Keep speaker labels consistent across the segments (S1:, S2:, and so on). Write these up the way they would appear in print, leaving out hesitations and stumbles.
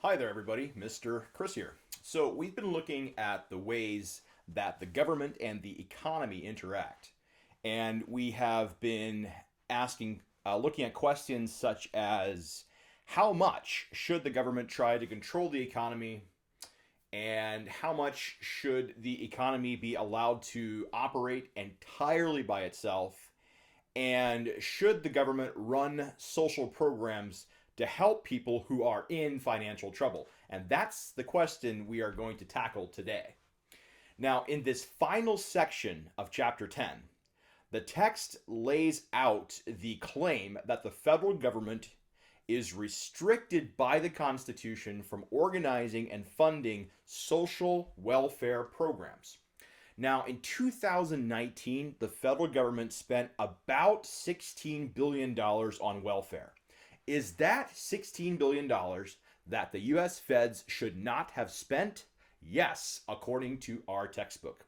S1: Hi there, everybody. Mr. Chris here. So, we've been looking at the ways that the government and the economy interact. And we have been looking at questions such as how much should the government try to control the economy, and how much should the economy be allowed to operate entirely by itself, and should the government run social programs to help people who are in financial trouble? And that's the question we are going to tackle today. Now, in this final section of chapter 10, the text lays out the claim that the federal government is restricted by the Constitution from organizing and funding social welfare programs. Now, in 2019, the federal government spent about $16 billion on welfare. Is that $16 billion that the US feds should not have spent? Yes, according to our textbook.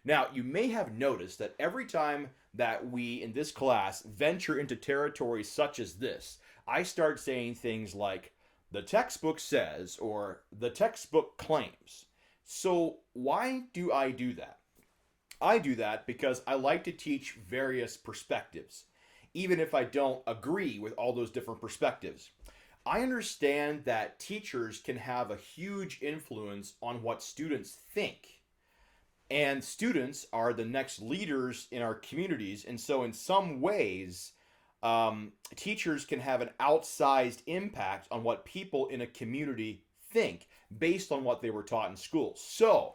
S1: Now, you may have noticed that every time that we in this class venture into territory such as this, I start saying things like, the textbook says, or the textbook claims. So, why do I do that? I do that because I like to teach various perspectives, even if I don't agree with all those different perspectives. I understand that teachers can have a huge influence on what students think. And students are the next leaders in our communities. And so, in some ways, teachers can have an outsized impact on what people in a community think based on what they were taught in school. So,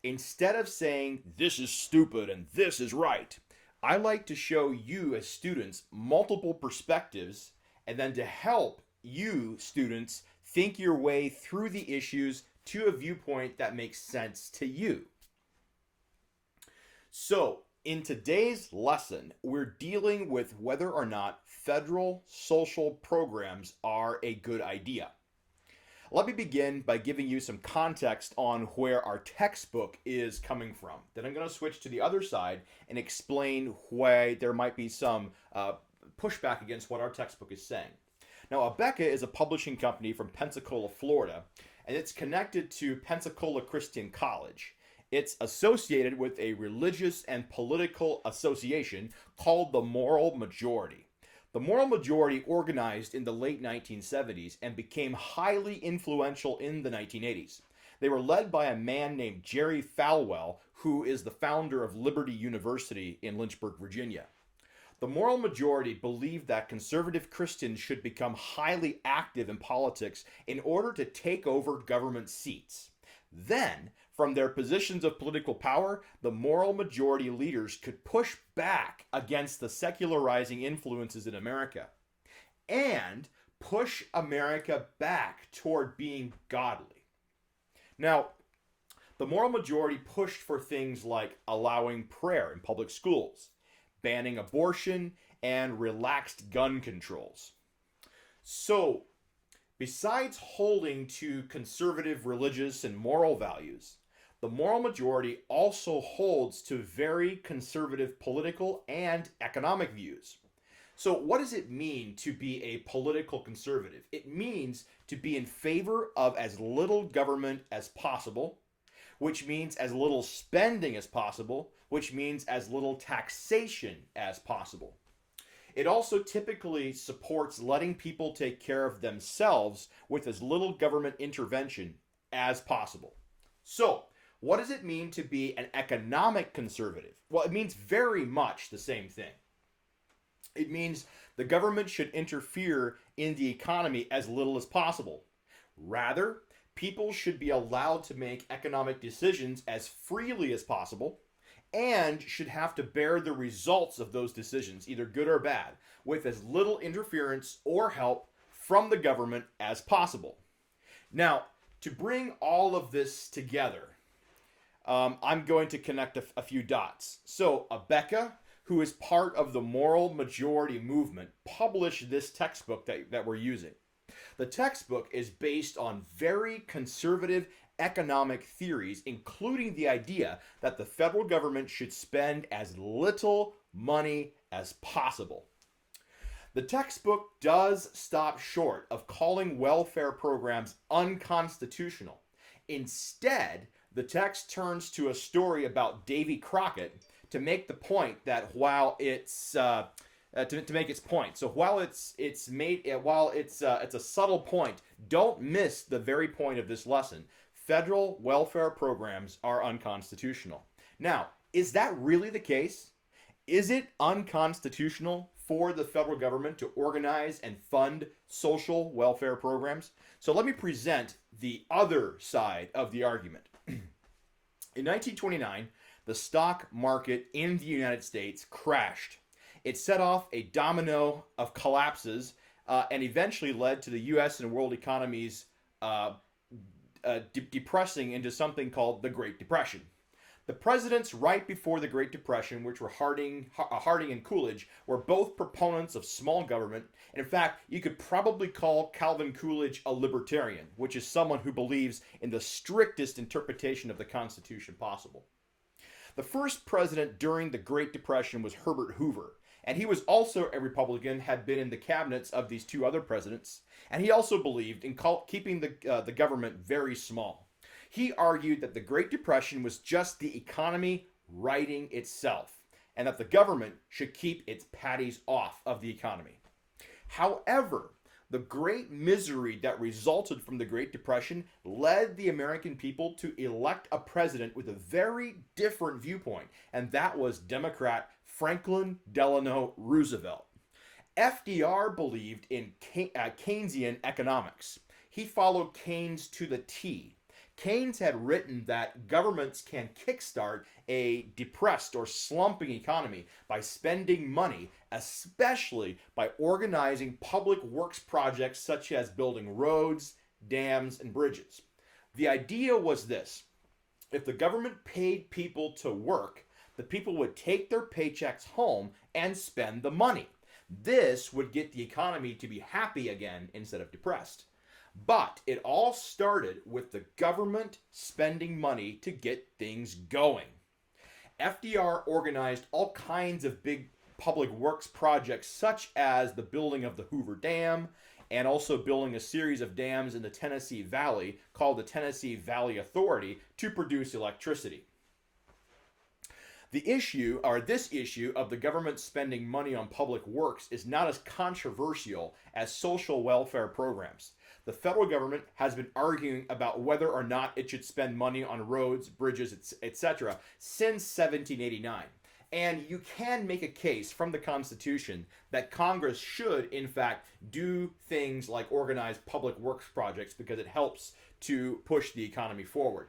S1: instead of saying this is stupid and this is right, I like to show you as students multiple perspectives and then to help you students think your way through the issues to a viewpoint that makes sense to you. So, in today's lesson, we're dealing with whether or not federal social programs are a good idea. Let me begin by giving you some context on where our textbook is coming from. Then I'm going to switch to the other side and explain why there might be some pushback against what our textbook is saying. Now, Abeka is a publishing company from Pensacola, Florida, and it's connected to Pensacola Christian College. It's associated with a religious and political association called the Moral Majority. The Moral Majority organized in the late 1970s and became highly influential in the 1980s. They were led by a man named Jerry Falwell, who is the founder of Liberty University in Lynchburg, Virginia. The Moral Majority believed that conservative Christians should become highly active in politics in order to take over government seats. Then, from their positions of political power, the Moral Majority leaders could push back against the secularizing influences in America and push America back toward being godly. Now, the Moral Majority pushed for things like allowing prayer in public schools, banning abortion, and relaxed gun controls. So, besides holding to conservative religious and moral values, the Moral Majority also holds to very conservative political and economic views. So, what does it mean to be a political conservative? It means to be in favor of as little government as possible, which means as little spending as possible, which means as little taxation as possible. It also typically supports letting people take care of themselves with as little government intervention as possible. So, what does it mean to be an economic conservative? Well, it means very much the same thing. It means the government should interfere in the economy as little as possible. Rather, people should be allowed to make economic decisions as freely as possible and should have to bear the results of those decisions, either good or bad, with as little interference or help from the government as possible. Now, to bring all of this together, I'm going to connect a few dots. So, Abeka, who is part of the Moral Majority movement, published this textbook that we're using. The textbook is based on very conservative economic theories, including the idea that the federal government should spend as little money as possible. The textbook does stop short of calling welfare programs unconstitutional. Instead, the text turns to a story about Davy Crockett to make the point that while it's to make its point. So while it's a subtle point, don't miss the very point of this lesson. Federal welfare programs are unconstitutional. Now, is that really the case? Is it unconstitutional for the federal government to organize and fund social welfare programs? So let me present the other side of the argument. In 1929, the stock market in the United States crashed. It set off a domino of collapses and eventually led to the U.S. and world economies depressing into something called the Great Depression. The presidents right before the Great Depression, which were Harding and Coolidge, were both proponents of small government. And in fact, you could probably call Calvin Coolidge a libertarian, which is someone who believes in the strictest interpretation of the Constitution possible. The first president during the Great Depression was Herbert Hoover, and he was also a Republican, had been in the cabinets of these two other presidents, and he also believed in keeping the government very small. He argued that the Great Depression was just the economy righting itself, and that the government should keep its patties off of the economy. However, the great misery that resulted from the Great Depression led the American people to elect a president with a very different viewpoint, and that was Democrat Franklin Delano Roosevelt. FDR believed in Keynesian economics. He followed Keynes to the T. Keynes had written that governments can kickstart a depressed or slumping economy by spending money, especially by organizing public works projects such as building roads, dams, and bridges. The idea was this: if the government paid people to work, the people would take their paychecks home and spend the money. This would get the economy to be happy again instead of depressed. But it all started with the government spending money to get things going. FDR organized all kinds of big public works projects, such as the building of the Hoover Dam, and also building a series of dams in the Tennessee Valley called the Tennessee Valley Authority to produce electricity. This issue of the government spending money on public works is not as controversial as social welfare programs. The federal government has been arguing about whether or not it should spend money on roads, bridges, etc. since 1789. And you can make a case from the Constitution that Congress should, in fact, do things like organize public works projects because it helps to push the economy forward.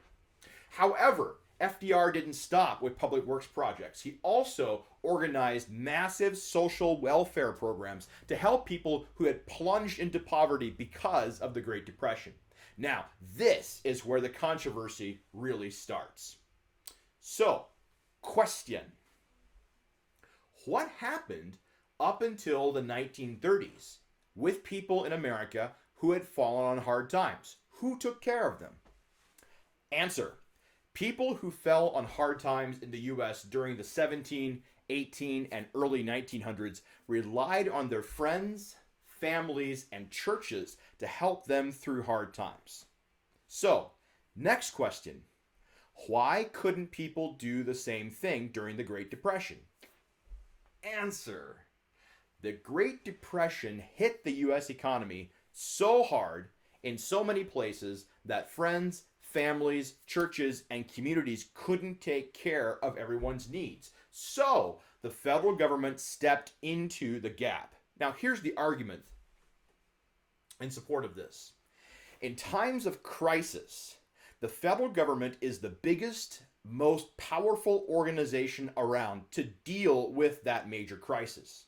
S1: However, FDR didn't stop with public works projects. He also organized massive social welfare programs to help people who had plunged into poverty because of the Great Depression. Now, this is where the controversy really starts. So, question: what happened up until the 1930s with people in America who had fallen on hard times? Who took care of them? Answer: people who fell on hard times in the U.S. during the 17, 18, and early 1900s relied on their friends, families, and churches to help them through hard times. So, next question: why couldn't people do the same thing during the Great Depression? Answer: the Great Depression hit the U.S. economy so hard in so many places that friends, families, churches, and communities couldn't take care of everyone's needs. So the federal government stepped into the gap. Now, here's the argument in support of this. In times of crisis, the federal government is the biggest, most powerful organization around to deal with that major crisis.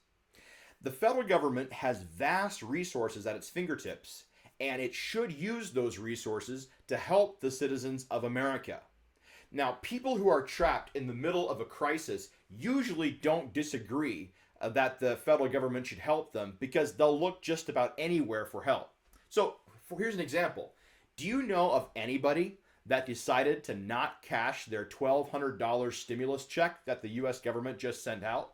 S1: The federal government has vast resources at its fingertips, and it should use those resources to help the citizens of America. Now, people who are trapped in the middle of a crisis usually don't disagree that the federal government should help them because they'll look just about anywhere for help. So, here's an example. Do you know of anybody that decided to not cash their $1,200 stimulus check that the U.S. government just sent out?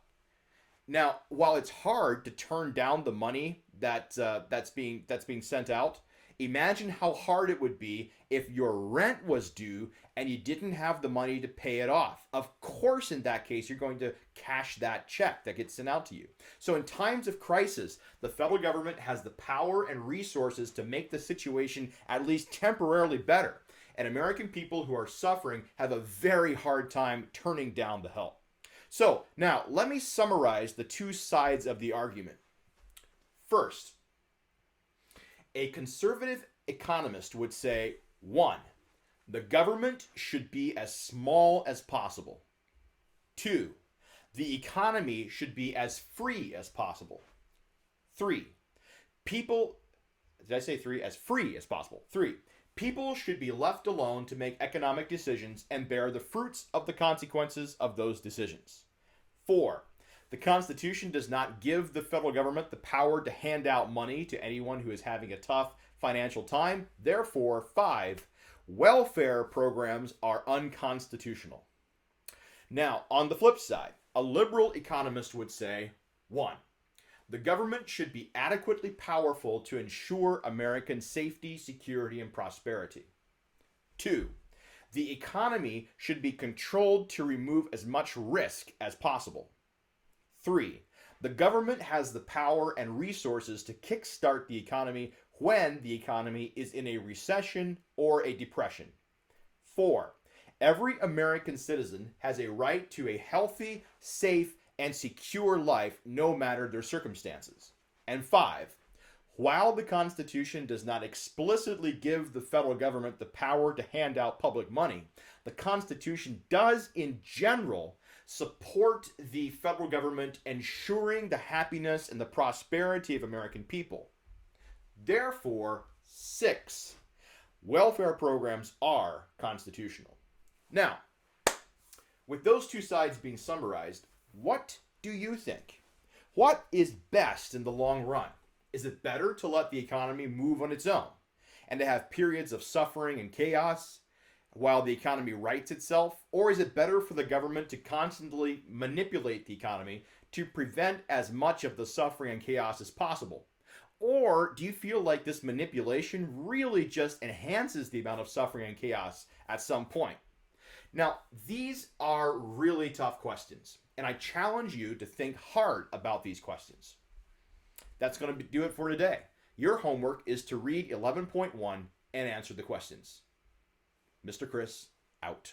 S1: Now, while it's hard to turn down the money that's being sent out, imagine how hard it would be if your rent was due and you didn't have the money to pay it off. Of course, in that case, you're going to cash that check that gets sent out to you. So, in times of crisis, the federal government has the power and resources to make the situation at least temporarily better. And American people who are suffering have a very hard time turning down the help. So, now let me summarize the two sides of the argument. First, a conservative economist would say, one, the government should be as small as possible. Two, the economy should be as free as possible. Three, people, did I say three? As free as possible. Three, people should be left alone to make economic decisions and bear the fruits of the consequences of those decisions. Four, the Constitution does not give the federal government the power to hand out money to anyone who is having a tough financial time. Therefore, five, welfare programs are unconstitutional. Now, on the flip side, a liberal economist would say, one, the government should be adequately powerful to ensure American safety, security, and prosperity. Two, the economy should be controlled to remove as much risk as possible. Three, the government has the power and resources to kickstart the economy when the economy is in a recession or a depression. Four, every American citizen has a right to a healthy, safe, and secure life no matter their circumstances. And five, while the Constitution does not explicitly give the federal government the power to hand out public money, the Constitution does in general support the federal government ensuring the happiness and the prosperity of American people. Therefore, six, welfare programs are constitutional. Now, with those two sides being summarized, what do you think? What is best in the long run? Is it better to let the economy move on its own and to have periods of suffering and chaos while the economy rights itself? Or is it better for the government to constantly manipulate the economy to prevent as much of the suffering and chaos as possible? Or do you feel like this manipulation really just enhances the amount of suffering and chaos at some point? Now, these are really tough questions, and I challenge you to think hard about these questions. That's going to do it for today. Your homework is to read 11.1 and answer the questions. Mr. Chris, out.